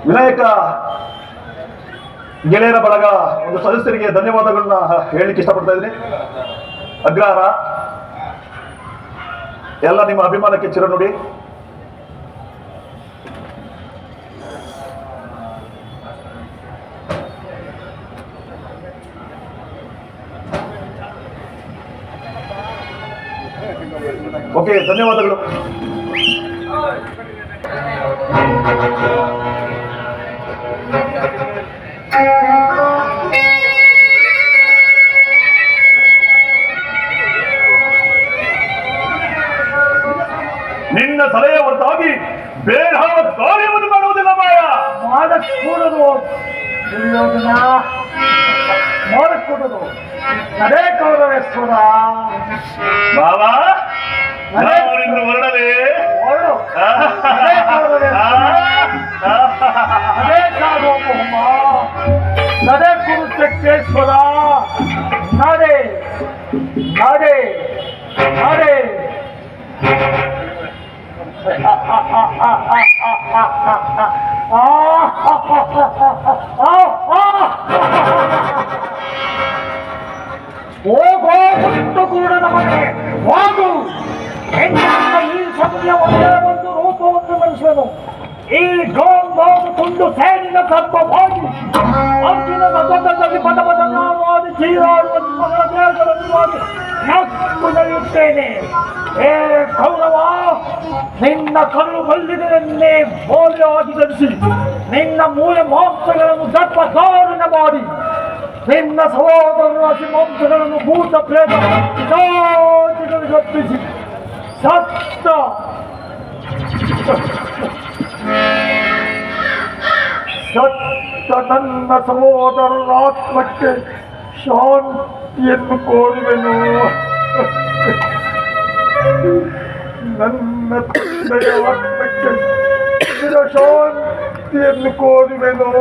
ವಿನಾಯಕ ಗೆಳೆಯರ ಬಳಗ ಒಂದು ಸದಸ್ಯರಿಗೆ ಧನ್ಯವಾದಗಳನ್ನ ಹೇಳಲಿಕ್ಕೆ ಇಷ್ಟಪಡ್ತಾ ಇದ್ದೀನಿ. ಅಗ್ರಹಾರ ಎಲ್ಲ ನಿಮ್ಮ ಅಭಿಮಾನಕ್ಕೆ ಚಿರನುಡಿ. ಓಕೆ, ಧನ್ಯವಾದಗಳು. ನಿನ್ನ ಸಲಹೆ ಹೊರತಾಗಿ ಬೇರೆ ಕಾರ್ಯವನ್ನು ಮಾಡುವುದಿಲ್ಲ ಮಾಯ. ಮಾಡಕೂಡದು ಮಾಡಕೂಡದು ಅದೇ ಗೌರವಿಸುವುದ ಬಾಬಾ ನಾವಿಂದು ಹೊರಡಲೇ ಅದೇ ಸಾರ್ವಭೌಮ ನಡೆ ಕುರುಚಕ್ರೇಶ್ವರ ನಡೆ ನಡೆ ನಡೆ. ಹೋಗೋ ಮುಟ್ಟು ಕೂಡ ನಮಗೆ ಹೋಗು. ಈ ಸಮಯ ಒಂದೇ ಒಂದು ರೂಪವನ್ನು ಮನುಷ್ಯನು ಈ ಗೋಂಗೋದು ತುಂಡು ಸೇರಿನ ಸರ್ಪವಾಗಿ ಅರ್ಜುನನ ದೊಡ್ಡದಲ್ಲಿ ಪದ ಪದನಾವಾಗಿ ಚೀರಾಡುವ ಮಗಳ ದೇಹಗಳನ್ನು ಮಾಡಿ ನಕ್ಕು ನಡೆಯುತ್ತೇನೆ. ಏ ಕೌರವ, ನಿನ್ನ ಕರುಳು ಬಲ್ಲಿದೆಯನ್ನೇ ಮೌಲ್ಯವಾಗಿ ಧರಿಸಿ ನಿನ್ನ ಮೂಲೆ ಮಾಂಸಗಳನ್ನು ದಪ್ಪ ದಾರುಣ ಮಾಡಿ ನಿನ್ನ ಸಹೋದರರ ಹಸಿ ಮಾಂಸಗಳನ್ನು ಭೂತ ಪ್ರೇತ ಜಾತಿಗಳಿಗೆ ಒಪ್ಪಿಸಿ ಸತ್ತ ನನ್ನ ಸಹೋದರರ ಆತ್ಮಕ್ಕೆ ಶಾಂತಿಯನ್ನು ಕೋರುವೆನು. ನನ್ನ ತಂದೆಯ ಆತ್ಮಕ್ಕೆ ಶಾಂತಿಯನ್ನು ಕೋರುವೆನು.